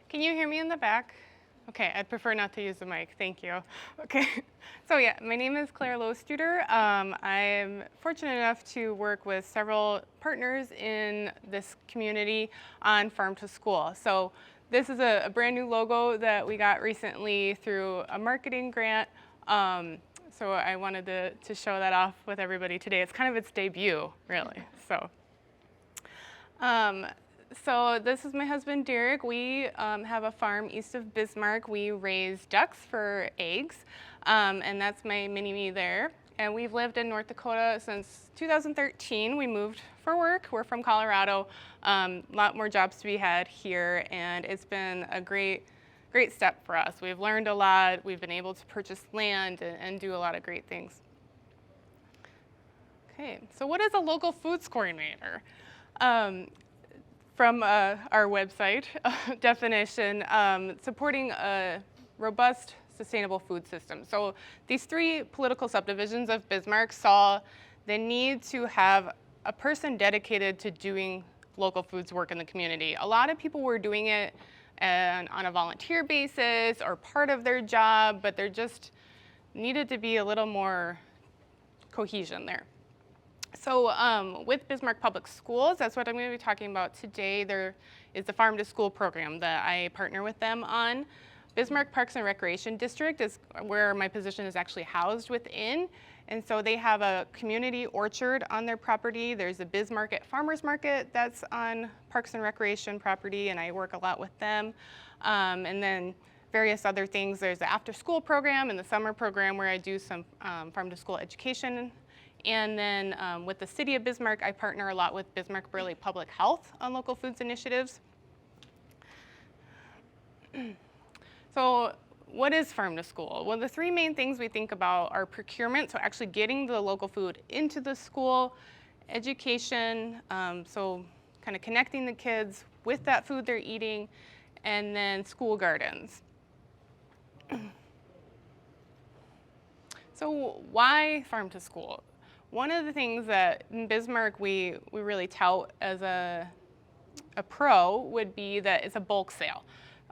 Can you hear me in the back? Okay, I'd prefer not to use the mic, thank you. Okay, so yeah, my name is Claire Lowstuter. I'm fortunate enough to work with several partners in this community on Farm to School. So this is a brand new logo that we got recently through a marketing grant. So I wanted to show that off with everybody today. It's kind of its debut, really. So this is my husband, Derek. We have a farm east of Bismarck. We raise ducks for eggs, and that's my mini-me there. And we've lived in North Dakota since 2013. We moved for work. We're from Colorado. A lot more jobs to be had here, and it's been a great step for us. We've learned a lot. We've been able to purchase land and do a lot of great things. Okay, so what is a local foods coordinator? From our website definition, supporting a robust, sustainable food system. So these three political subdivisions of Bismarck saw the need to have a person dedicated to doing local foods work in the community. A lot of people were doing it on a volunteer basis or part of their job, but there just needed to be a little more cohesion there. So with Bismarck Public Schools, that's what I'm going to be talking about today. There is the Farm to School program that I partner with them on. Bismarck Parks and Recreation District is where my position is actually housed within. And so they have a community orchard on their property. There's a Bismarck Farmers Market that's on Parks and Recreation property, and I work a lot with them. And then various other things. There's the after school program and the summer program where I do some farm to school education. And then with the city of Bismarck, I partner a lot with Bismarck Public Health on local foods initiatives. So what is Farm to School? Well, the three main things we think about are procurement, so actually getting the local food into the school, education, so kind of connecting the kids with that food they're eating, and then school gardens. So why Farm to School? One of the things that in Bismarck we really tout as a pro would be that it's a bulk sale.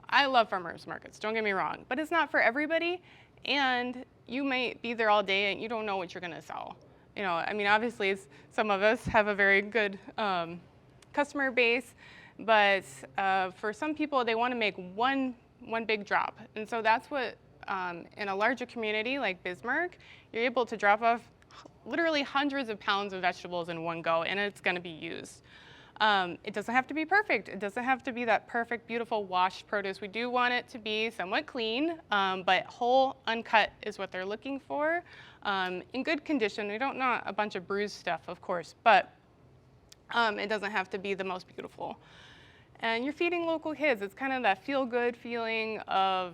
I love farmers markets, don't get me wrong, but it's not for everybody, and you might be there all day and you don't know what you're gonna sell. You know, I mean, obviously some of us have a very good customer base, but for some people they wanna make one big drop. And so that's what, in a larger community like Bismarck, you're able to drop off literally hundreds of pounds of vegetables in one go, and it's gonna be used. It doesn't have to be perfect. It doesn't have to be that perfect, beautiful washed produce. We do want it to be somewhat clean, but whole, uncut is what they're looking for. In good condition. We don't want a bunch of bruised stuff, of course, but it doesn't have to be the most beautiful. And you're feeding local kids. It's kind of that feel-good feeling of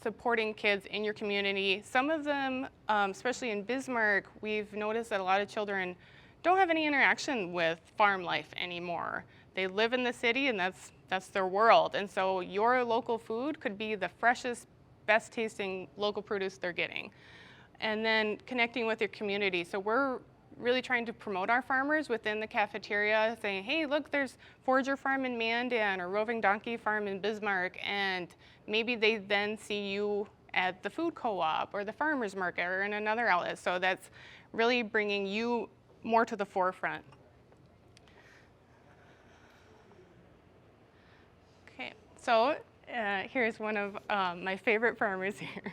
supporting kids in your community. Some of them, especially in Bismarck, we've noticed that a lot of children don't have any interaction with farm life anymore. They live in the city and that's their world. And so your local food could be the freshest, best tasting local produce they're getting. And then connecting with your community. So we're really trying to promote our farmers within the cafeteria, saying, hey, look, there's Forager Farm in Mandan or Roving Donkey Farm in Bismarck, and maybe they then see you at the food co-op or the farmer's market or in another outlet. So that's really bringing you more to the forefront. Okay, so here's one of my favorite farmers here.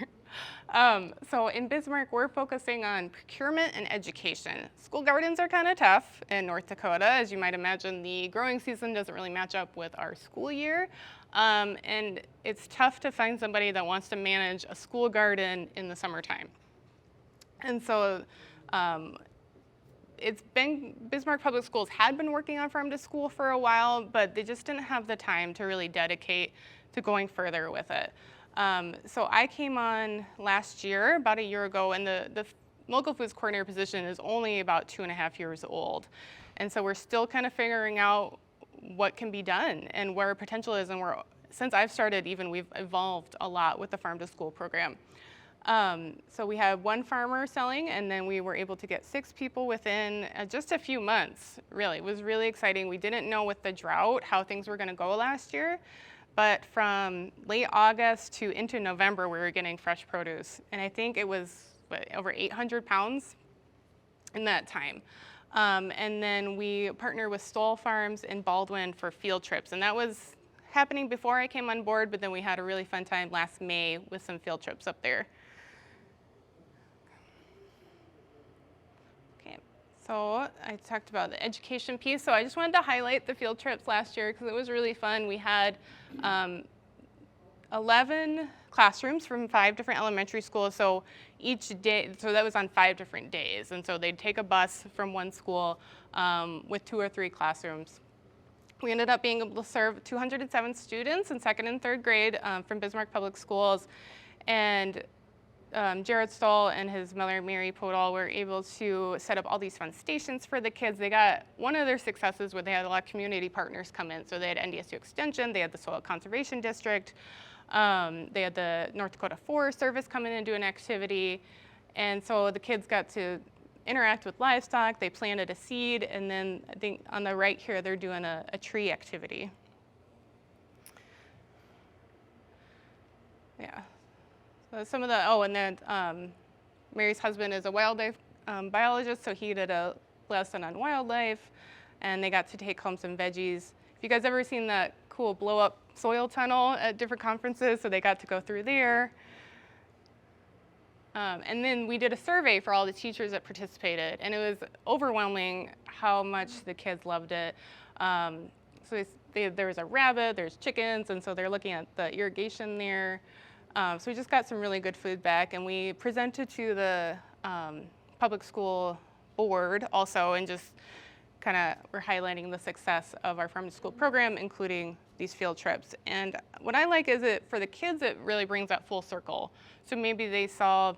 So in Bismarck, we're focusing on procurement and education. School gardens are kind of tough in North Dakota. As you might imagine, the growing season doesn't really match up with our school year. And it's tough to find somebody that wants to manage a school garden in the summertime. And so Bismarck Public Schools had been working on Farm to School for a while, but they just didn't have the time to really dedicate to going further with it. So I came on last year, about a year ago, and the local foods coordinator position is only about 2.5 years old. And so we're still kind of figuring out what can be done and where potential is. And since I've started, we've evolved a lot with the Farm to School program. So we had one farmer selling, and then we were able to get 6 people within just a few months, really. It was really exciting. We didn't know with the drought how things were gonna go last year, but from late August to into November, we were getting fresh produce. And I think it was over 800 pounds in that time. And then we partnered with Stoll Farms in Baldwin for field trips. And that was happening before I came on board, but then we had a really fun time last May with some field trips up there. Okay, so I talked about the education piece. So I just wanted to highlight the field trips last year because it was really fun. We had 11 classrooms from 5 different elementary schools. So each day, so that was on 5 different days. And so they'd take a bus from one school with 2 or 3 classrooms. We ended up being able to serve 207 students in 2nd and 3rd grade from Bismarck Public Schools. And Jared Stoll and his mother, Mary Podol, were able to set up all these fun stations for the kids. They got one of their successes where they had a lot of community partners come in. So they had NDSU Extension, they had the Soil Conservation District, they had the North Dakota Forest Service come in and do an activity. And so the kids got to interact with livestock, they planted a seed, and then I think on the right here, they're doing a tree activity. Yeah. So some of the, and then Mary's husband is a wildlife biologist, so he did a lesson on wildlife, and they got to take home some veggies. If you guys ever seen that cool blow-up soil tunnel at different conferences, so they got to go through there. And then we did a survey for all the teachers that participated, and it was overwhelming how much the kids loved it. So there was a rabbit, there's chickens, and so they're looking at the irrigation there. So we just got some really good feedback, and we presented to the public school board also, and just kind of we're highlighting the success of our farm to school program, including these field trips. And what I like is for the kids, it really brings that full circle. So maybe they saw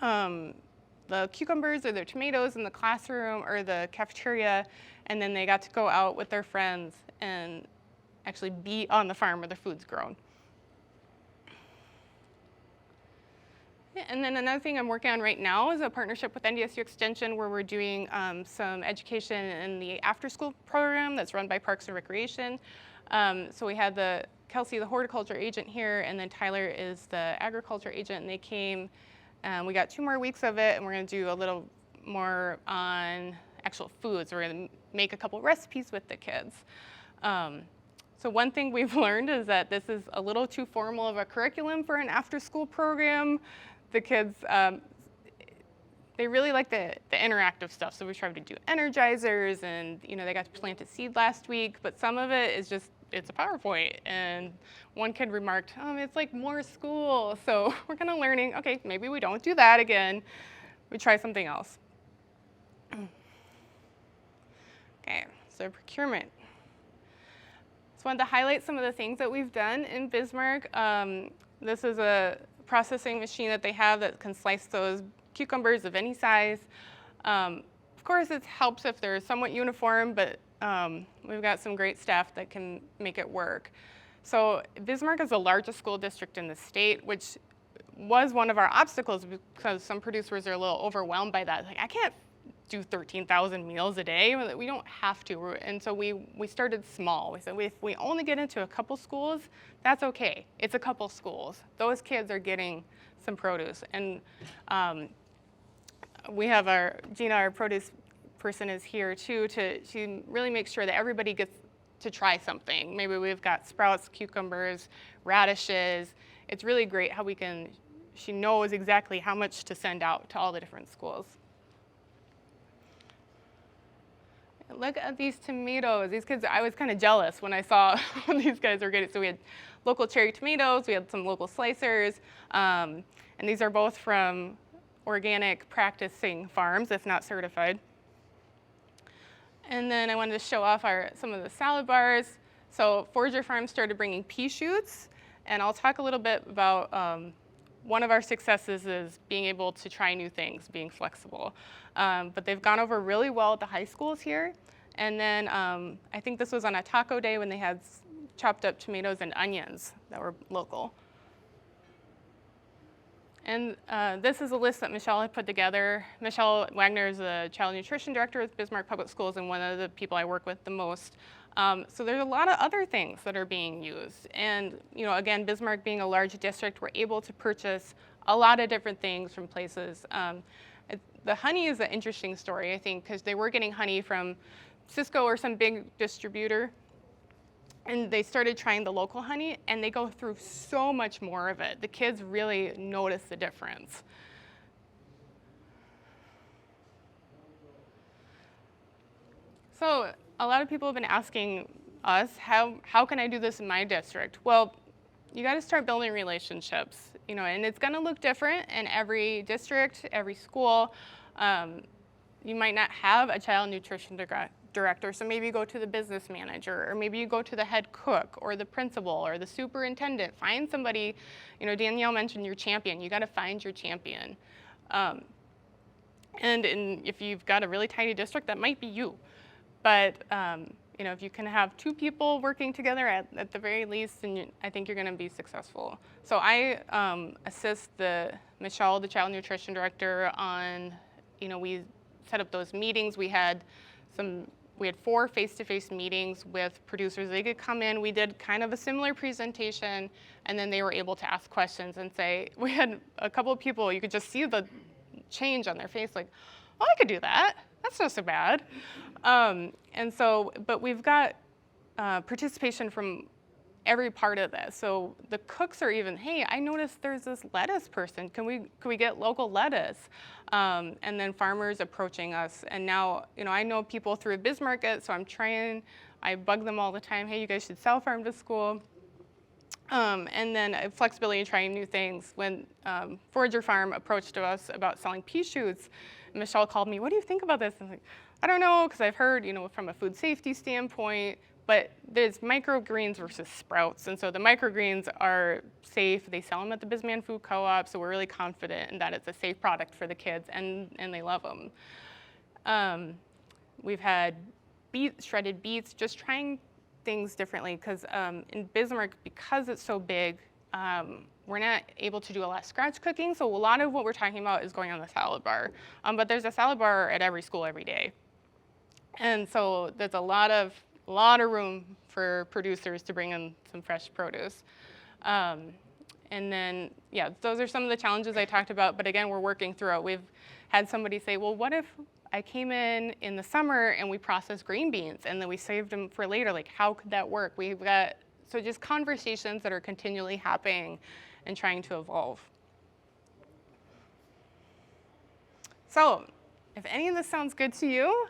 the cucumbers or their tomatoes in the classroom or the cafeteria, and then they got to go out with their friends and actually be on the farm where their food's grown. And then another thing I'm working on right now is a partnership with NDSU Extension where we're doing some education in the after-school program that's run by Parks and Recreation. So we had Kelsey, the horticulture agent here, and then Tyler is the agriculture agent, and they came. We got 2 more weeks of it, and we're going to do a little more on actual foods. We're going to make a couple recipes with the kids. So one thing we've learned is that this is a little too formal of a curriculum for an after-school program. The kids, they really like the interactive stuff. So we tried to do energizers, and they got to plant a seed last week, but some of it is just, it's a PowerPoint. And one kid remarked, it's like more school. So we're kind of learning, okay, maybe we don't do that again. We try something else. Okay, so procurement. Just wanted to highlight some of the things that we've done in Bismarck. This is a processing machine that they have that can slice those cucumbers of any size. Of course, it helps if they're somewhat uniform, but we've got some great staff that can make it work. So Bismarck is the largest school district in the state, which was one of our obstacles because some producers are a little overwhelmed by that. Like, I can't do 13,000 meals a day. We don't have to. And so we started small. We said, if we only get into a couple schools, that's okay. It's a couple schools. Those kids are getting some produce. And we have Gina, our produce person, is here too to really make sure that everybody gets to try something. Maybe we've got sprouts, cucumbers, radishes. It's really great how she knows exactly how much to send out to all the different schools. Look at these tomatoes. These kids, I was kind of jealous when I saw what these guys were getting. So we had local cherry tomatoes, we had some local slicers, and these are both from organic practicing farms, if not certified. And then I wanted to show off some of the salad bars. So Forager Farms started bringing pea shoots, and I'll talk a little bit about one of our successes is being able to try new things, being flexible. But they've gone over really well at the high schools here. And then I think this was on a taco day when they had chopped up tomatoes and onions that were local. And this is a list that Michelle had put together. Michelle Wagner is the child nutrition director with Bismarck Public Schools and one of the people I work with the most. So there's a lot of other things that are being used. And again, Bismarck being a large district, we're able to purchase a lot of different things from places. The honey is an interesting story, I think, because they were getting honey from Cisco or some big distributor, and they started trying the local honey, and they go through so much more of it. The kids really notice the difference. So a lot of people have been asking us, how can I do this in my district? Well, you got to start building relationships, and it's going to look different in every district, every school. You might not have a child nutrition director, so maybe you go to the business manager, or maybe you go to the head cook or the principal or the superintendent. Find somebody. Danielle mentioned your champion. You got to find your champion. And if you've got a really tiny district, that might be you. But if you can have two people working together at the very least, then I think you're going to be successful. So I assist Michelle, the child nutrition director, on, we set up those meetings. We had 4 face-to-face meetings with producers. They could come in. We did kind of a similar presentation, and then they were able to ask questions and say, we had a couple of people, you could just see the change on their face, like, oh, I could do that. That's not so bad. But we've got participation from every part of this. So the cooks are even, hey, I noticed there's this lettuce person. Can we get local lettuce? And then farmers approaching us. And now, I know people through Bismarck, so I bug them all the time, hey, you guys should sell farm to school. And then flexibility in trying new things. When Forager Farm approached us about selling pea shoots, Michelle called me, what do you think about this? I'm like, I don't know, because I've heard, from a food safety standpoint, but there's microgreens versus sprouts. And so the microgreens are safe. They sell them at the Bismarck Food Co-op, so we're really confident in that it's a safe product for the kids, and they love them. We've had shredded beets, just trying things differently, because in Bismarck, because it's so big, we're not able to do a lot of scratch cooking, so a lot of what we're talking about is going on the salad bar. But there's a salad bar at every school every day. And so there's a lot of room for producers to bring in some fresh produce. And then, those are some of the challenges I talked about, but again, we're working through it. We've had somebody say, well, what if I came in the summer and we processed green beans and then we saved them for later? Like, how could that work? We've got, so just conversations that are continually happening and trying to evolve. So, if any of this sounds good to you,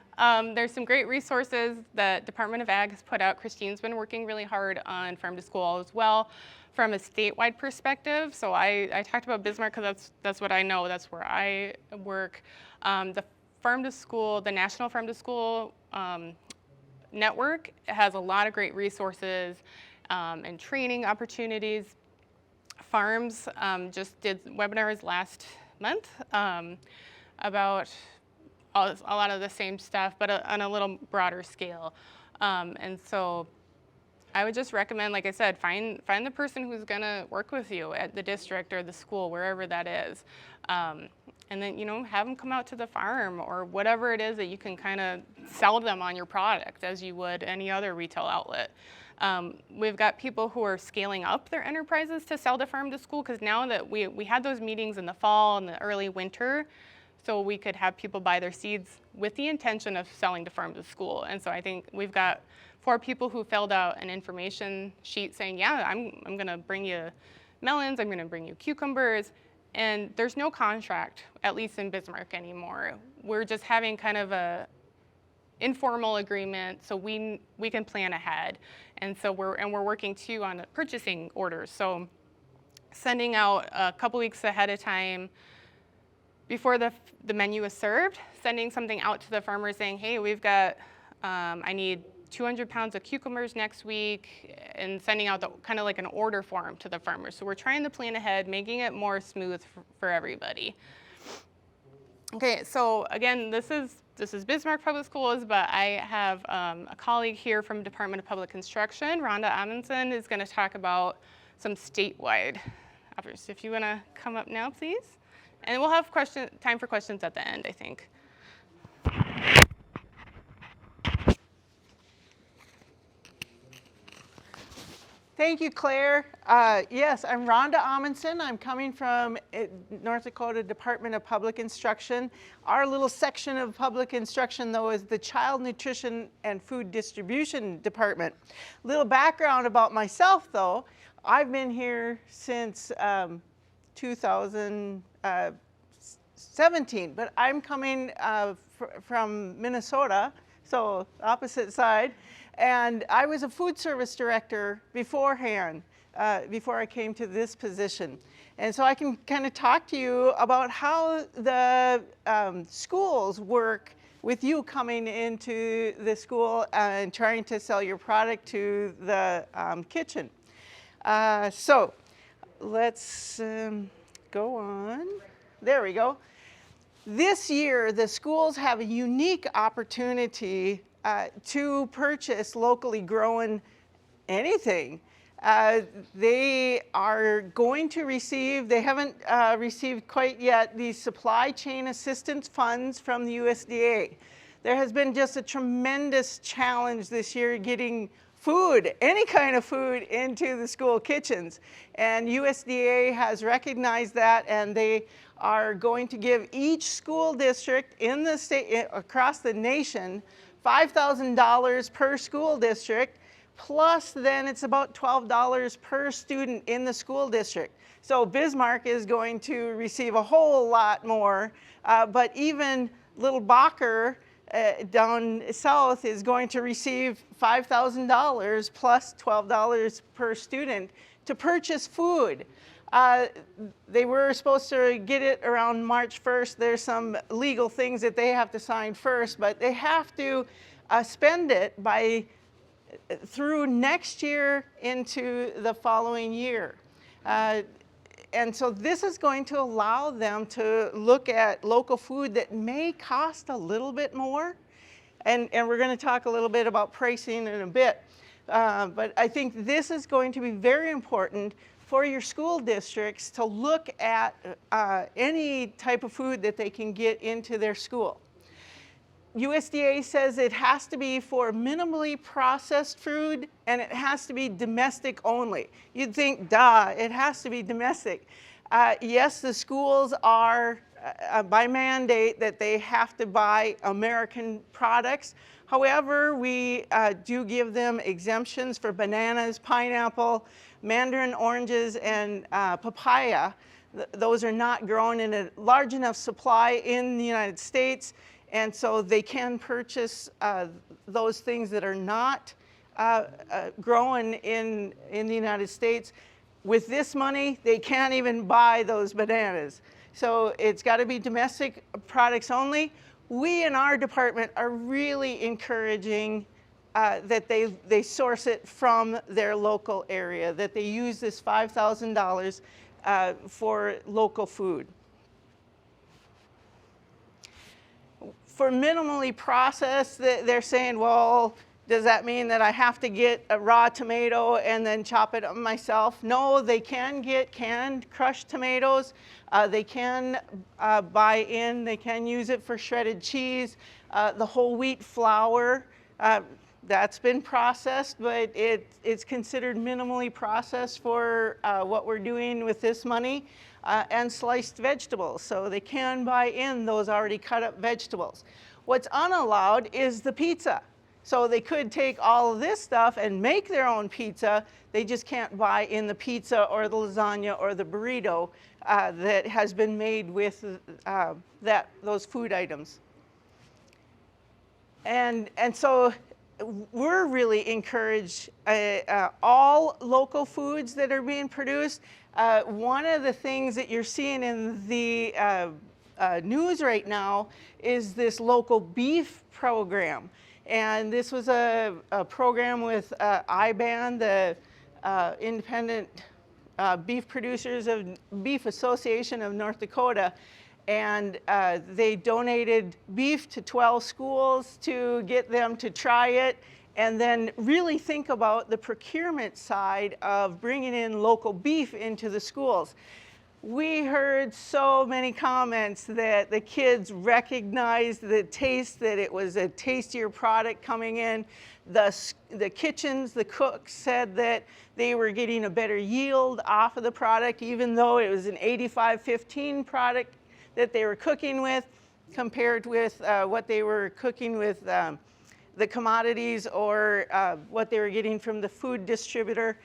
there's some great resources that Department of Ag has put out. Christine's been working really hard on Farm to School as well from a statewide perspective. So I talked about Bismarck because that's what I know. That's where I work. The Farm to School, the National Farm to School Network has a lot of great resources and training opportunities. Farms just did webinars last month about a lot of the same stuff, but on a little broader scale. And so I would just recommend, like I said, find the person who's going to work with you at the district or the school, wherever that is. And then, have them come out to the farm or whatever it is that you can kind of sell them on your product as you would any other retail outlet. We've got people who are scaling up their enterprises to sell to farm to school, because now that we had those meetings in the fall and the early winter, so we could have people buy their seeds with the intention of selling to farm to school. And so I think we've got 4 people who filled out an information sheet saying, yeah, I'm going to bring you melons, I'm going to bring you cucumbers. And there's no contract, at least in Bismarck anymore. We're just having kind of a informal agreement, so we can plan ahead. And so we're working too on purchasing orders. So sending out a couple weeks ahead of time before the menu is served, sending something out to the farmer saying, hey, we've got, I need 200 pounds of cucumbers next week, and sending out kind of like an order form to the farmers. So we're trying to plan ahead, making it more smooth for everybody. Okay, so again, this is Bismarck Public Schools, but I have a colleague here from Department of Public Instruction, Rhonda Amundsen, is going to talk about some statewide efforts. If you want to come up now, please. And we'll have time for questions at the end, I think. Thank you, Claire. Yes, I'm Rhonda Amundsen. I'm coming from North Dakota Department of Public Instruction. Our little section of public instruction, though, is the Child Nutrition and Food Distribution Department. Little background about myself, though. I've been here since 2017, but I'm coming from Minnesota, so opposite side. And I was a food service director beforehand, before I came to this position. And so I can kind of talk to you about how the schools work with you coming into the school and trying to sell your product to the kitchen. So let's go on. There we go. This year, the schools have a unique opportunity to purchase locally grown anything. They are going to receive, they haven't received quite yet, the supply chain assistance funds from the USDA. There has been just a tremendous challenge this year getting food, any kind of food, into the school kitchens. And USDA has recognized that, and they are going to give each school district in the state, across the nation, $5,000 per school district, plus then it's about $12 per student in the school district. So Bismarck is going to receive a whole lot more, but even little Bacher down south is going to receive $5,000 plus $12 per student to purchase food. They were supposed to get it around March 1st. There's some legal things that they have to sign first, but they have to spend it through next year into the following year. And so this is going to allow them to look at local food that may cost a little bit more. And we're going to talk a little bit about pricing in a bit. But I think this is going to be very important for your school districts to look at any type of food that they can get into their school. USDA says it has to be for minimally processed food, and it has to be domestic only. You'd think, duh, it has to be domestic. Yes, the schools are, by mandate, that they have to buy American products. However, we do give them exemptions for bananas, pineapple, mandarin oranges, and papaya. Those are not grown in a large enough supply in the United States, and so they can purchase those things that are not grown in the United States. With this money, they can't even buy those bananas. So it's got to be domestic products only. We in our department are really encouraging that they source it from their local area, that they use this $5,000 for local food. For minimally processed, they're saying, well, does that mean that I have to get a raw tomato and then chop it up myself? No, they can get canned crushed tomatoes. They can buy in, they can use it for shredded cheese. The whole wheat flour, that's been processed, but it's considered minimally processed for what we're doing with this money. And sliced vegetables, so they can buy in those already cut up vegetables. What's unallowed is the pizza. So they could take all of this stuff and make their own pizza. They just can't buy in the pizza or the lasagna or the burrito that has been made with those food items. And so we're really encouraged all local foods that are being produced. One of the things that you're seeing in the news right now is this local beef program. And this was a program with IBAN, the Independent Beef Producers of Beef Association of North Dakota. And they donated beef to 12 schools to get them to try it and then really think about the procurement side of bringing in local beef into the schools. We heard so many comments that the kids recognized the taste, that it was a tastier product coming in. The kitchens, the cooks said that they were getting a better yield off of the product, even though it was an 85-15 product that they were cooking with, compared with what they were cooking with the commodities or what they were getting from the food distributor.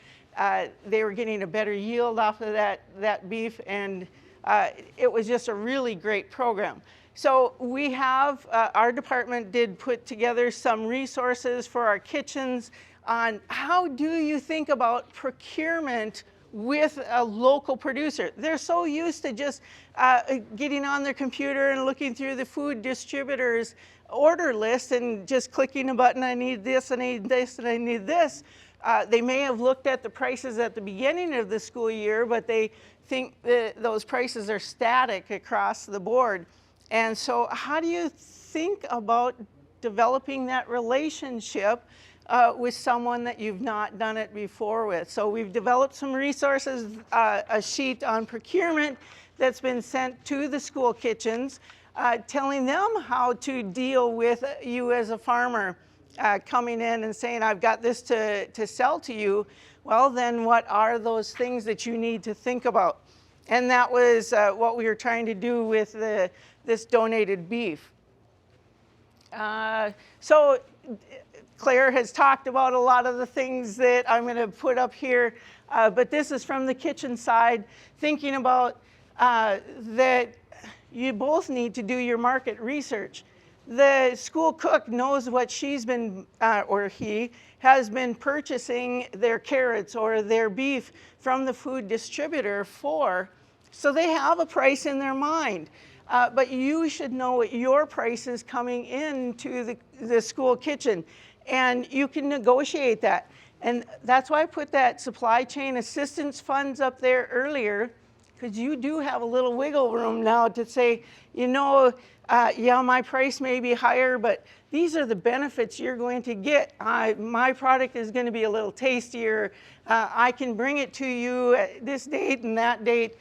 They were getting a better yield off of that beef, and it was just a really great program. So we have, our department did put together some resources for our kitchens on how do you think about procurement with a local producer. They're so used to just getting on their computer and looking through the food distributors' order list and just clicking a button, I need this, I need this, and I need this. They may have looked at the prices at the beginning of the school year, but they think that those prices are static across the board. And so how do you think about developing that relationship with someone that you've not done it before with? So we've developed some resources, a sheet on procurement that's been sent to the school kitchens, telling them how to deal with you as a farmer coming in and saying, I've got this to sell to you. Well, then what are those things that you need to think about? And that was what we were trying to do with this donated beef. So Claire has talked about a lot of the things that I'm going to put up here, but this is from the kitchen side, thinking about that you both need to do your market research. The school cook knows what she's been, or he has been purchasing their carrots or their beef from the food distributor for, so they have a price in their mind. But you should know what your price is coming into the school kitchen, and you can negotiate that. And that's why I put that supply chain assistance funds up there earlier, because you do have a little wiggle room now to say, you know, yeah, my price may be higher, but these are the benefits you're going to get. My product is going to be a little tastier. I can bring it to you at this date and that date.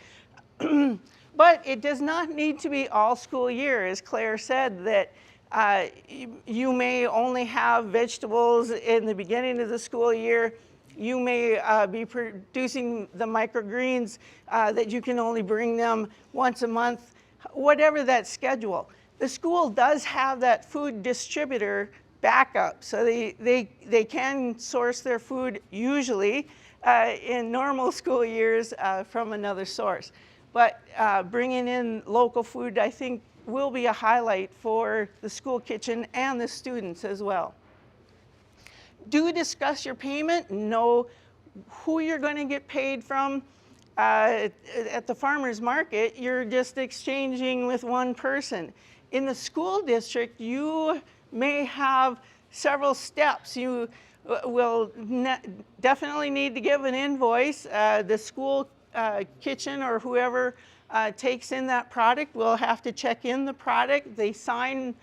But it does not need to be all school year, as Claire said, that you may only have vegetables in the beginning of the school year. You may be producing the microgreens that you can only bring them once a month, whatever that schedule. The school does have that food distributor backup, so they can source their food usually in normal school years from another source. But bringing in local food, I think, will be a highlight for the school kitchen and the students as well. Do discuss your payment, know who you're going to get paid from. At the farmer's market, you're just exchanging with one person. In the school district, you may have several steps. You will definitely need to give an invoice. The school kitchen or whoever takes in that product will have to check in the product. They sign,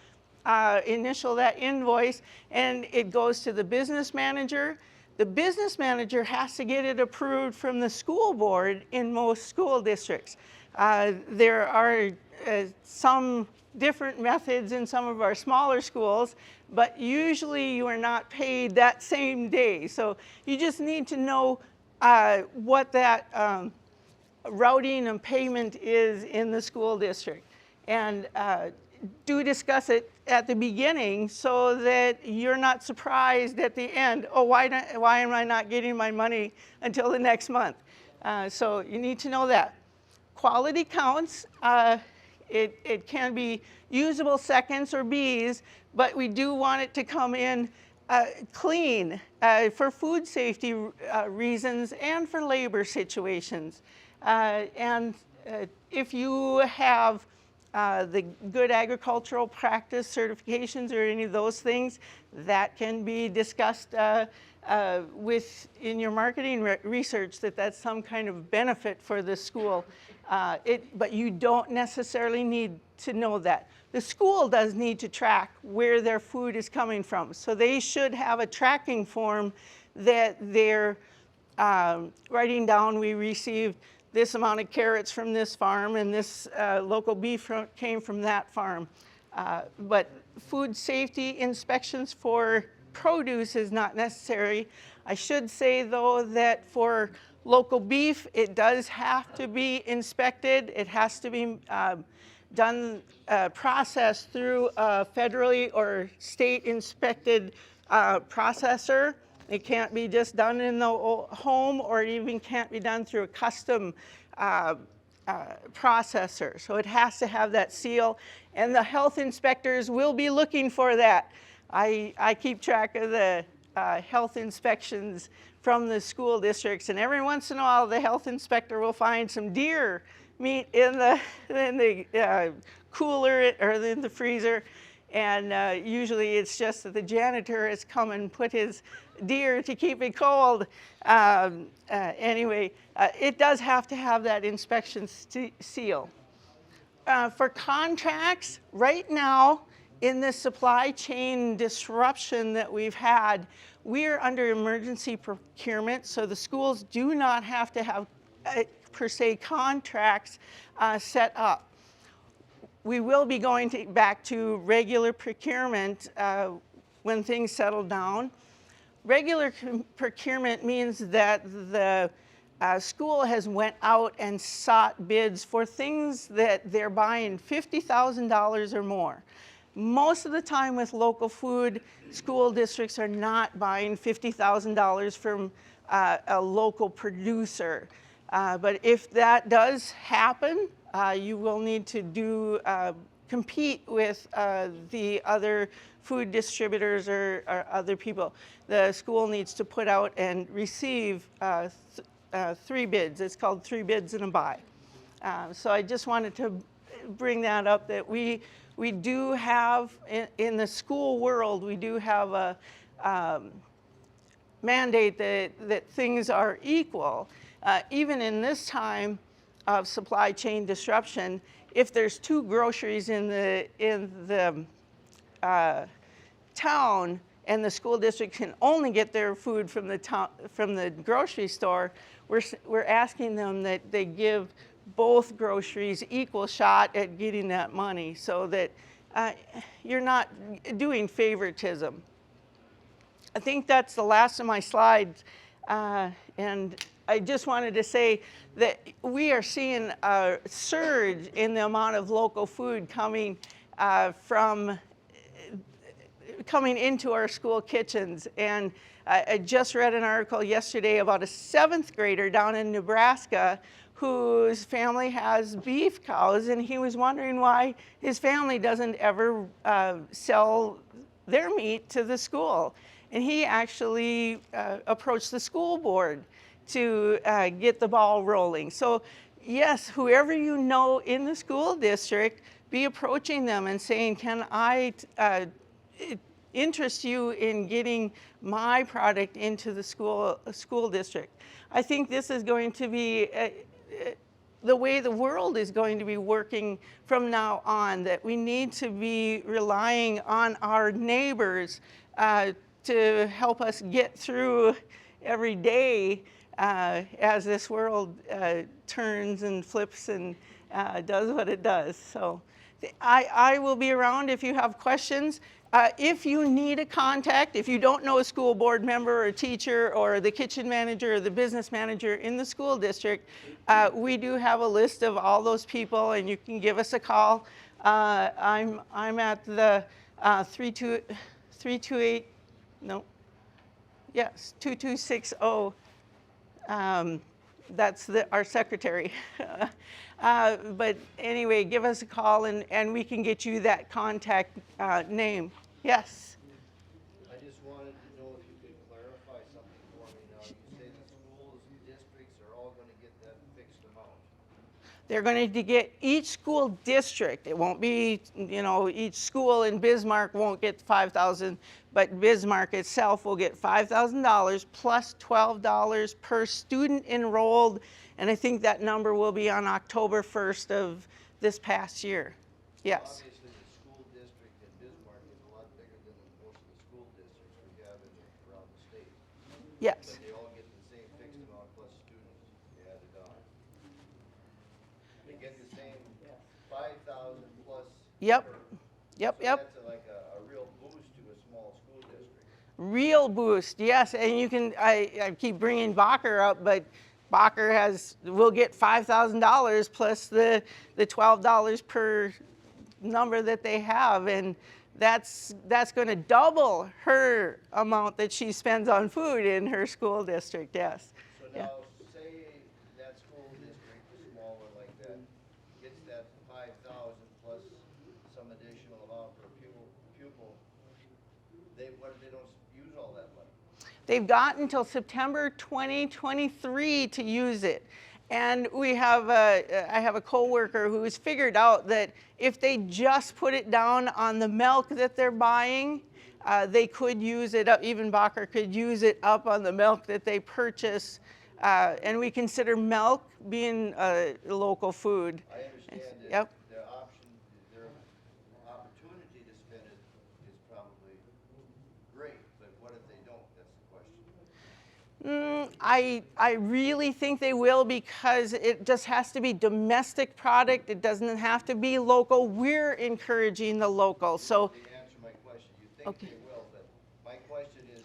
initial that invoice, and it goes to the business manager. The business manager has to get it approved from the school board in most school districts. There are some different methods in some of our smaller schools, but usually you are not paid that same day. So you just need to know what that routing and payment is in the school district. And do discuss it at the beginning so that you're not surprised at the end. Oh, why am I not getting my money until the next month? So you need to know that. Quality counts. It can be usable seconds or Bs, but we do want it to come in clean for food safety reasons and for labor situations. And if you have the good agricultural practice certifications or any of those things, that can be discussed in your marketing research, that's some kind of benefit for the school. But you don't necessarily need to know that. The school does need to track where their food is coming from. So they should have a tracking form that they're writing down. We received this amount of carrots from this farm, and this local beef came from that farm. But food safety inspections for produce is not necessary. I should say, though, that for local beef, it does have to be inspected. It has to be done, processed through a federally or state inspected processor. It can't be just done in the home, or it even can't be done through a custom processor. So it has to have that seal, and the health inspectors will be looking for that. I keep track of the health inspections from the school districts, and every once in a while the health inspector will find some deer meat in the cooler or in the freezer, and usually it's just that the janitor has come and put his deer to keep it cold. Anyway, it does have to have that inspection seal. For contracts, right now, in this supply chain disruption that we've had, we're under emergency procurement, so the schools do not have to have, per se, contracts set up. We will be going back to regular procurement when things settle down. Regular procurement means that the school has went out and sought bids for things that they're buying $50,000 or more. Most of the time with local food, school districts are not buying $50,000 from a local producer. But if that does happen, you will need to compete with the other food distributors or other people. The school needs to put out and receive 3 bids. It's called 3 bids and a buy. So I just wanted to bring that up, that we do have, in the school world, we do have a mandate that things are equal. Even in this time of supply chain disruption, if there's 2 groceries in the town and the school district can only get their food from the grocery store, we're asking them that they give both groceries equal shot at getting that money, so that you're not doing favoritism. I think that's the last of my slides, and I just wanted to say that we are seeing a surge in the amount of local food coming into our school kitchens. And I just read an article yesterday about a 7th grader down in Nebraska whose family has beef cows, and he was wondering why his family doesn't ever sell their meat to the school. And he actually approached the school board to get the ball rolling. So yes, whoever you know in the school district, be approaching them and saying, can I interest you in getting my product into the school district? I think this is going to be the way the world is going to be working from now on, that we need to be relying on our neighbors to help us get through every day as this world turns and flips and does what it does. So I will be around if you have questions. If you need a contact, if you don't know a school board member or a teacher or the kitchen manager or the business manager in the school district, we do have a list of all those people, and you can give us a call. I'm at the 2260. That's our secretary. But anyway, give us a call and we can get you that contact name. Yes? I just wanted to know if you could clarify something for me now. You say the schools and districts are all going to get that fixed amount. They're going to get, each school district, it won't be, each school in Bismarck won't get $5,000, but Bismarck itself will get $5,000 plus $12 per student enrolled, and I think that number will be on October 1st of this past year. Yes. Obviously, the school district in Bismarck is a lot bigger than most of the school districts we have around the state. Yes. But they all get the same fixed amount plus students added on. They get the same 5,000 plus. Yep. per- Yep. So that's like a real boost to a small school district. Real boost, yes. And you can, I keep bringing Bacher up, but Bacher will get $5,000 plus the $12 per number that they have. And that's going to double her amount that she spends on food in her school district, yes. So now, say that school district, a small one like that, gets that 5,000 plus some additional amount per pupil, what if they don't use all that money? They've got until September 2023 to use it. And I have a coworker who's figured out that if they just put it down on the milk that they're buying, they could use it up, even Bacher could use it up on the milk that they purchase. And we consider milk being a local food. I understand that Yep. their opportunity to spend it is probably great, but what if they don't? That's the question. I really think they will, because it just has to be domestic product. It doesn't have to be local. We're encouraging the local. So, You answer my question. You think Okay. they will, but my question is,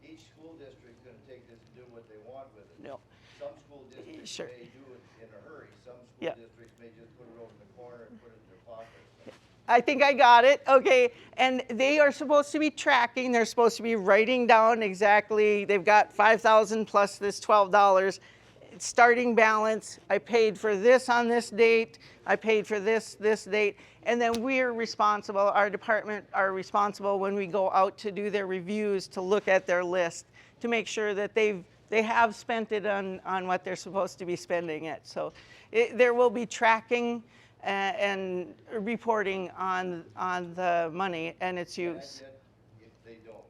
each school district's gonna take this and do what they want with it. no. Some school districts Sure. may do it in a hurry. Some school Yeah. districts may just put it over in the corner and put it in their pocket. I think I got it. Okay. And they are supposed to be tracking. They're supposed to be writing down exactly. They've got 5,000 plus this $12. Starting balance. I paid for this on this date. I paid for this date. And then we're responsible, our department are responsible when we go out to do their reviews to look at their list to make sure that they have spent it on what they're supposed to be spending it. So there will be tracking and reporting on the money and its use. And if they don't,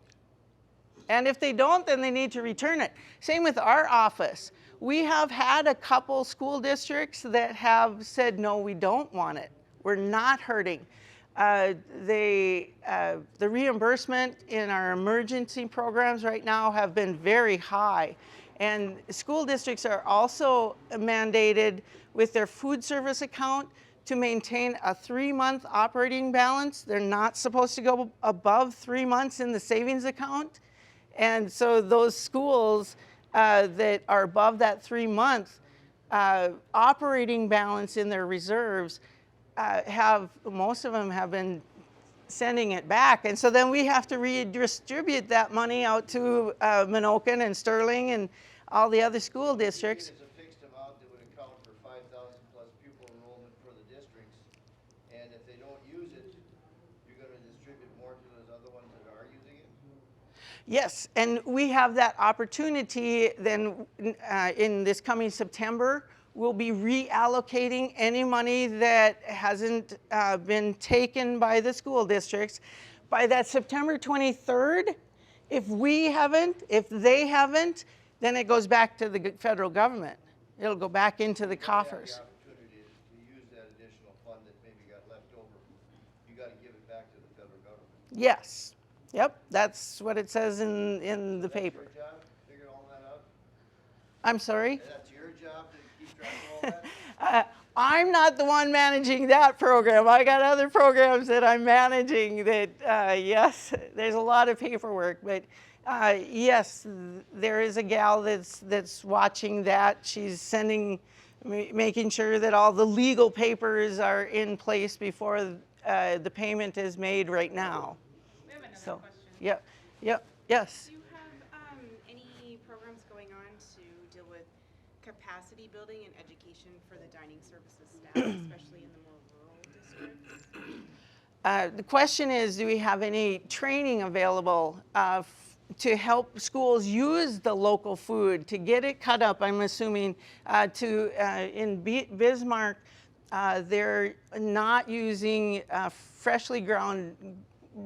And if they don't, then they need to return it. Same with our office. We have had a couple school districts that have said, no, we don't want it. We're not hurting. The reimbursement in our emergency programs right now have been very high. And school districts are also mandated with their food service account to maintain a 3-month operating balance. They're not supposed to go above 3 months in the savings account. And so those schools that are above that 3-month operating balance in their reserves most of them have been sending it back. And so then we have to redistribute that money out to Minokan and Sterling and all the other school districts. it's a fixed amount that would account for 5,000 plus pupil enrollment for the districts. And if they don't use it, you're gonna distribute more to those other ones that are using it? Yes, and we have that opportunity then in this coming September. We'll be reallocating any money that hasn't been taken by the school districts. By that September 23rd, if they haven't, then it goes back to the federal government. It'll go back into the coffers. You have the opportunity to use that additional fund that maybe got left over. You gotta give it back to the federal government. Yes, yep, that's what it says in the paper. That's your job, figure all that out? I'm sorry? That's your job to keep track of all that? I'm not the one managing that program. I got other programs that I'm managing that, yes, there's a lot of paperwork, but yes, there is a gal that's watching that. She's making sure that all the legal papers are in place before the payment is made right now. We have another So, question. yes. Do you have any programs going on to deal with capacity building and education for the dining services staff, especially in the more rural districts? The question is, do we have any training available to help schools use the local food, to get it cut up, I'm assuming, in Bismarck, they're not using freshly ground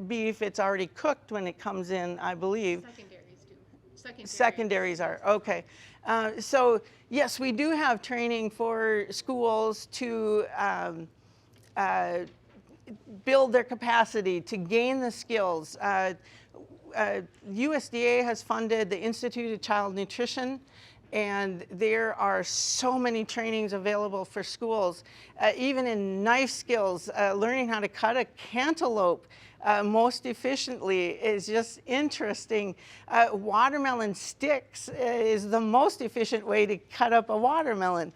beef. It's already cooked when it comes in, I believe. Secondaries do. Secondaries are, okay. So yes, we do have training for schools to build their capacity, to gain the skills. USDA has funded the Institute of Child Nutrition, And there are so many trainings available for schools, even in knife skills, learning how to cut a cantaloupe most efficiently is just interesting. Watermelon sticks is the most efficient way to cut up a watermelon.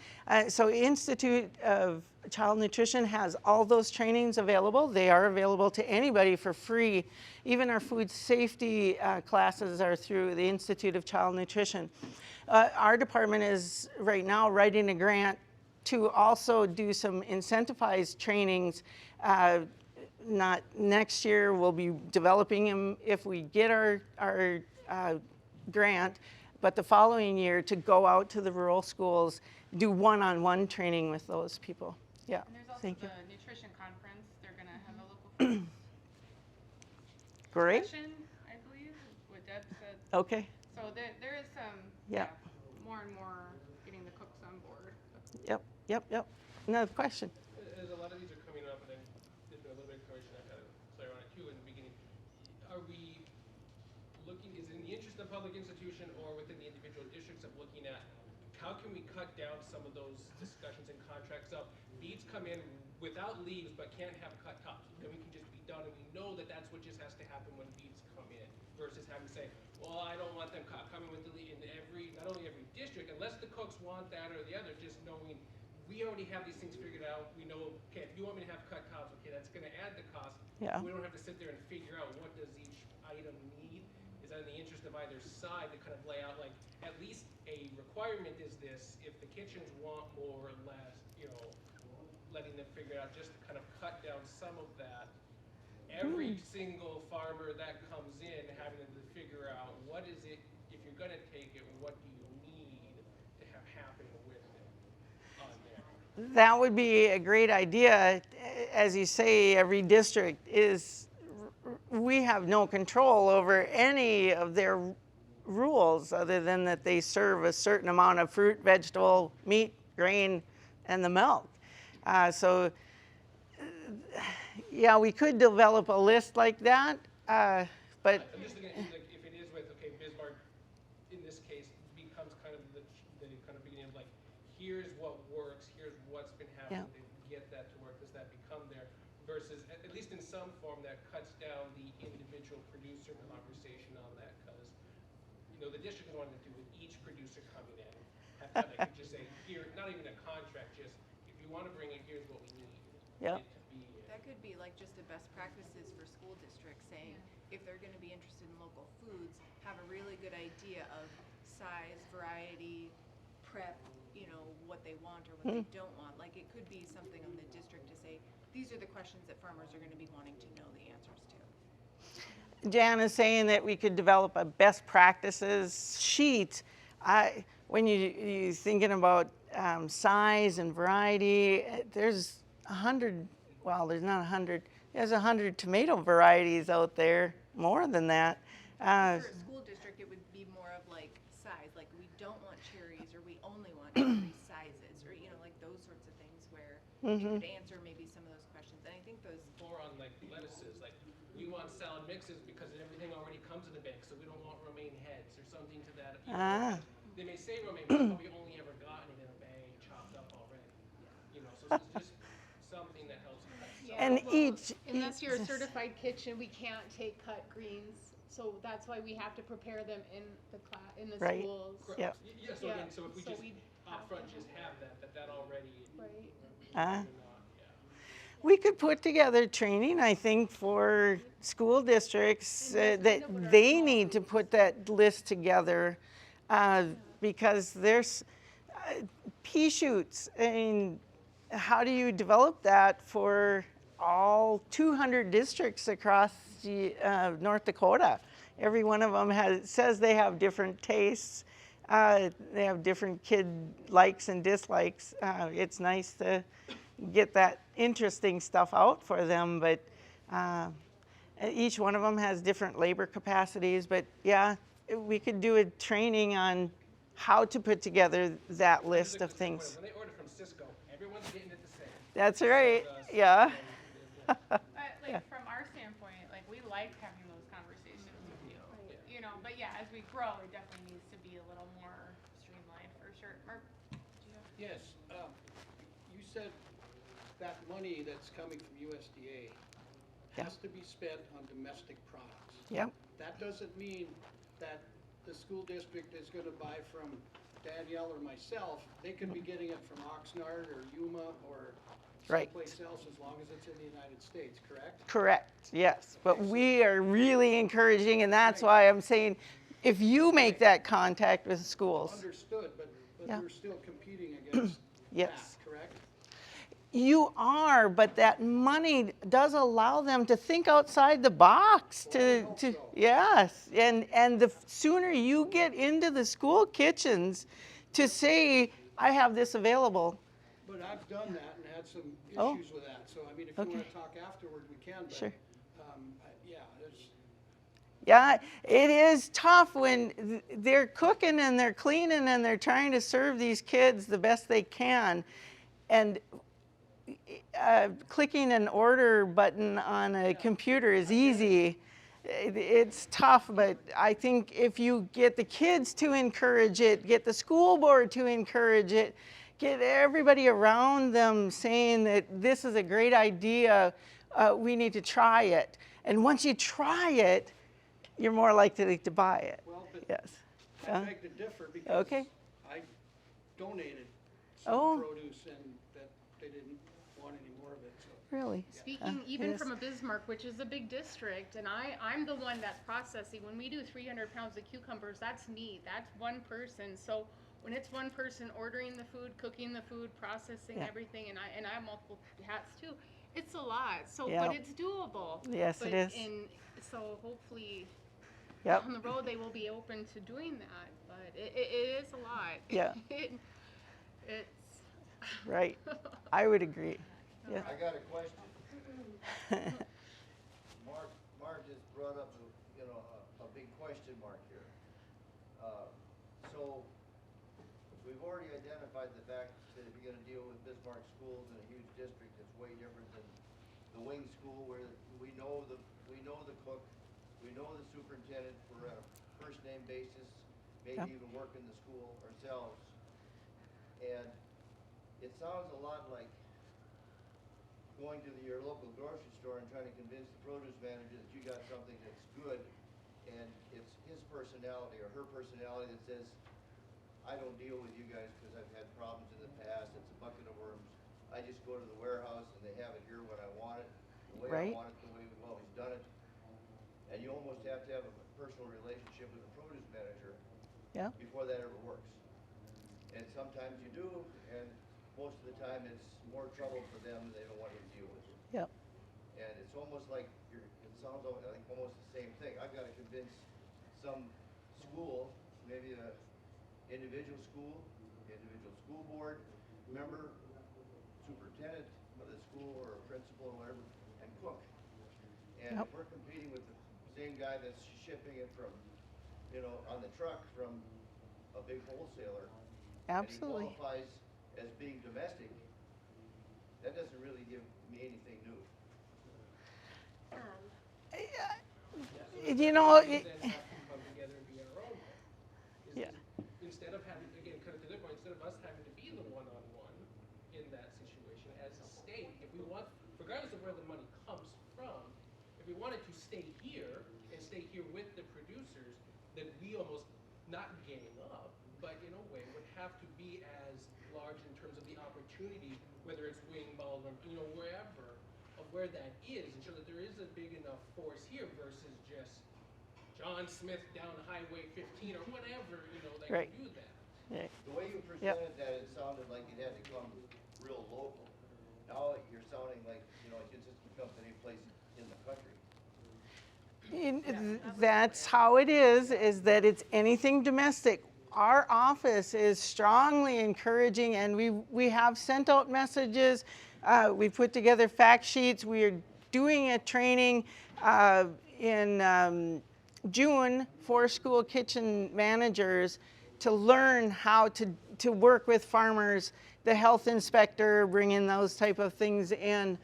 So Institute of Child Nutrition has all those trainings available. They are available to anybody for free. Even our food safety classes are through the Institute of Child Nutrition. Our department is right now writing a grant to also do some incentivized trainings. Not next year, we'll be developing them if we get our grant, but the following year to go out to the rural schools, do one-on-one training with those people. Yeah, And there's also thank you. the nutrition conference. They're going to have a local food Great, session, I believe, what Deb said. okay, So there is some, Yeah. more and more getting the cooks on board. yep. Another question? As a lot of these are coming up, and then there's been a little bit of correction I've had to play around it too in the beginning. Are we looking, is it in the interest of the public institution or within the individual districts of looking at how can we cut down some of those discussions and contracts of beads come in without leaves but can't have cut tops, and we can just be done, and we know that that's what just has to happen when beads come in, versus having to say, well, I don't want them coming with the lead in every, not only every district, unless the cooks want that or the other, just knowing we already have these things figured out. We know, okay, if you want me to have cut tops, okay, that's going to add the cost. Yeah. We don't have to sit there and figure out what does each item need. Is that in the interest of either side to kind of lay out, like, at least a requirement is this, if the kitchens want more or less, you know, letting them figure out just to kind of cut down some of that. Every single farmer that comes in having to figure out what is it, if you're going to take it, what do you need to have happen with it on there? That would be a great idea. As you say, every district is, we have no control over any of their rules other than that they serve a certain amount of fruit, vegetable, meat, grain, and the milk. So yeah, we could develop a list like that, but I'm just thinking, like, if it is with, okay, Bismarck, in this case, becomes kind of the kind of beginning of like, here's what works, here's what's been happening to get that to work. Does that become there? Versus, at least in some form, that cuts down the individual producer conversation on that, because, you know, the district wanted to do with each producer coming in. Have they could just say, here, not even a contract, just, if you want to bring it, here's what we need. Yeah. It to be, That could be like just a best practices for school districts, saying if they're gonna be interested in local foods, have a really good idea of size, variety, prep, you know, what they want or what they don't want. Like, it could be something on the district to say, these are the questions that farmers are gonna be wanting to know the answers to. Jan is saying that we could develop a best practices sheet. When you're thinking about size and variety, there's 100, well, there's not 100, there's 100 tomato varieties out there, more than that. For a school district, it would be more of like size, like we don't want cherries or we only want cherry sizes, or, you know, like those sorts of things where it could answer maybe some of those questions. And I think those, or on like lettuces, like we want salad mixes because everything already comes in the bag, so we don't want romaine heads or something to that. You know, they may say romaine, but they've probably only ever gotten it in a bag chopped up already. You know, so it's just something that helps cut. And Unless you're a certified kitchen, we can't take cut greens, so that's why we have to prepare them in the Right. schools. Yeah. Yeah, so again, so if we So just we'd upfront just have that already. Right. Yeah. We could put together training, I think, for school districts that they need to put that list together because there's pea shoots. I mean, how do you develop that for all 200 districts across North Dakota? Every one of them says they have different tastes. They have different kid likes and dislikes. It's nice to get that interesting stuff out for them, but each one of them has different labor capacities. But yeah, we could do a training on how to put together that list of things. When they order from Cisco, everyone's getting it the same. That's right, yeah. But like from our standpoint, like we like having those conversations with you, you know. But yeah, as we grow, it definitely needs to be a little more streamlined Yes, you said that money that's coming from USDA has to be spent on domestic products. Yep. That doesn't mean that the school district is gonna buy from Danielle or myself. They could be getting it from Oxnard or Yuma or Right. someplace else as long as it's in the United States, correct? Correct, yes. But we are really encouraging, and that's why I'm saying, if you make that contact with schools, Understood, but Yeah. we're still competing against Yes. that, correct? you are, but that money does allow them to think outside the box. Well, I hope so. Yes, and the sooner you get into the school kitchens to say, I have this available. But I've done that and had some Oh. issues with that, so I mean, if you Okay. wanna talk afterward, we can, but, Sure. yeah, there's, Yeah, it is tough when they're cooking and they're cleaning and they're trying to serve these kids the best they can. And clicking an order button on a computer is easy. It's tough, but I think if you get the kids to encourage it, get the school board to encourage it, get everybody around them saying that this is a great idea, we need to try it. And once you try it, you're more likely to buy it. well, but Yes. I beg to differ because Okay. I donated Oh. some produce and that they didn't want any more of it, so. Really? Speaking even yes. from a Bismarck, which is a big district, and I'm the one that's processing. When we do 300 pounds of cucumbers, that's me. That's one person. So when it's one person ordering the food, cooking the food, processing Yeah. everything, and I have multiple hats too, it's a lot. So, Yeah. but it's doable. Yes, but it is. And so hopefully Yep. down the road they will be open to doing that. But it is a lot. Yeah. It's Right. I would agree. Yeah. I got a question. Mark just brought up, a big question mark here. So, we've already identified the fact that if you're gonna deal with Bismarck schools in a huge district, it's way different than the wing school where we know the cook, we know the superintendent for a first name basis, maybe Yeah. even work in the school ourselves. And it sounds a lot like going to your local grocery store and trying to convince the produce manager that you got something that's good, and it's his personality or her personality that says, I don't deal with you guys because I've had problems in the past, it's a bucket of worms. I just go to the warehouse and they have it here when I want it, the way Right. I want it, the way we've always done it. And you almost have to have a personal relationship with the produce manager Yeah. before that ever works. And sometimes you do, and most of the time it's more trouble for them than they don't want you to deal with. Yep. And it's almost like it sounds like almost the same thing. I've got to convince some school, maybe a individual school board member, superintendent of the school or a principal or whatever, and cook. And Yep. if we're competing with the same guy that's shipping it from, on the truck from a big wholesaler, Absolutely. and he qualifies as being domestic, that doesn't really give me anything new. You know, We then have to come together and be our own. Yeah. Instead of having, again, kind of to their point, instead of us having to be the one-on-one in that situation as a state, if we want, regardless of where the money comes from, if we wanted to stay here and stay here with the producers, then we almost not gang up, but in a way would have to be as large in terms of the opportunity, whether it's wing, ball, or, wherever, of where that is, and so that there is a big enough force here versus just John Smith down Highway 15 or whatever, that Right. can do that. Yeah. The way you presented that, it sounded like it had to come real local. Now you're sounding like, it can just come to any place in the country. That's how it is that it's anything domestic. Our office is strongly encouraging, and we have sent out messages. We put together fact sheets. We are doing a training in June for school kitchen managers to learn how to work with farmers, the health inspector, bringing those type of things in.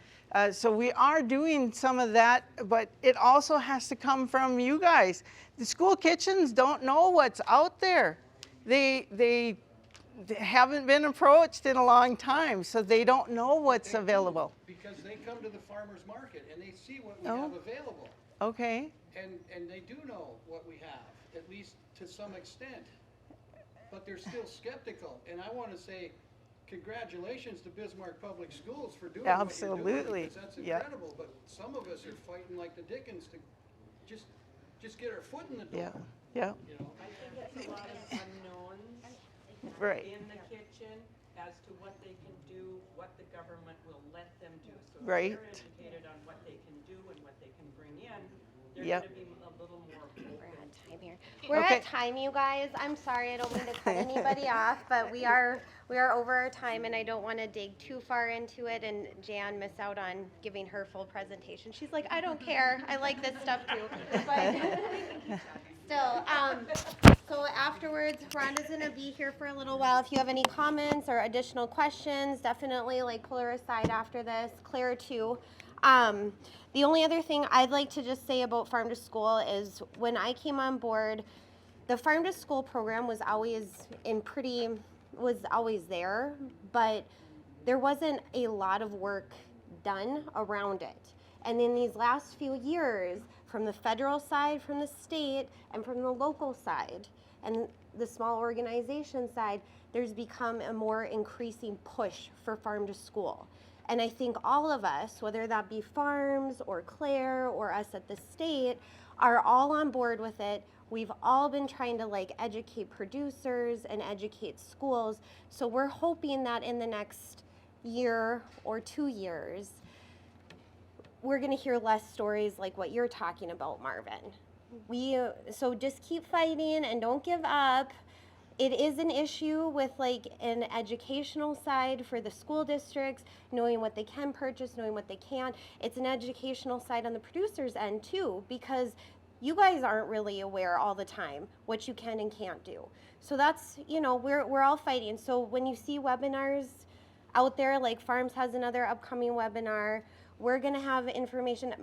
So we are doing some of that, but it also has to come from you guys. The school kitchens don't know what's out there. They they haven't been approached in a long time, so they don't know what's They do, available. because they come to the farmer's market and they see what we Oh. have available. Okay, And they do know what we have, at least to some extent. But they're still skeptical. And I want to say congratulations to Bismarck Public Schools for doing what you're Absolutely. doing, because that's Yeah. incredible. But some of us are fighting like the Dickens to just get our foot in the door. yeah, yeah, You know? I think there's a lot of unknowns right. in the kitchen as to what they can do, what the government will let them do. So if Right. they're educated on what they can do and what they can bring in, they're Yep. gonna be a little more open. We're at time here. We're Okay. at time, you guys. I'm sorry, I don't mean to cut anybody off, but we are over our time, and I don't want to dig too far into it and Jan miss out on giving her full presentation. She's like, I don't care. I like this stuff too. But still, so afterwards, Rhonda's gonna be here for a little while. If you have any comments or additional questions, definitely like pull her aside after this. Claire too. The only other thing I'd like to just say about Farm to School is when I came on board, the Farm to School program was always there, but there wasn't a lot of work done around it. And in these last few years, from the federal side, from the state, and from the local side, and the small organization side, there's become a more increasing push for Farm to School. And I think all of us, whether that be farms or Claire or us at the state, are all on board with it. We've all been trying to like educate producers and educate schools. So we're hoping that in the next year or 2 years, we're gonna hear less stories like what you're talking about, Marvin. So just keep fighting and don't give up. It is an issue with like an educational side for the school districts, knowing what they can purchase, knowing what they can't. It's an educational side on the producer's end too, because you guys aren't really aware all the time what you can and can't do. So that's, we're all fighting. So when you see webinars out there, like Farms has another upcoming webinar, we're gonna have information.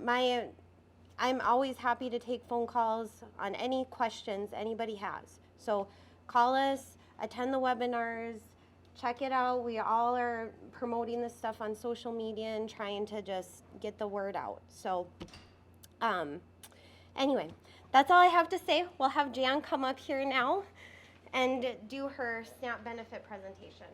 I'm always happy to take phone calls on any questions anybody has. So call us, attend the webinars, check it out. We all are promoting this stuff on social media and trying to just get the word out. So anyway, that's all I have to say. We'll have Jan come up here now and do her SNAP benefit presentation.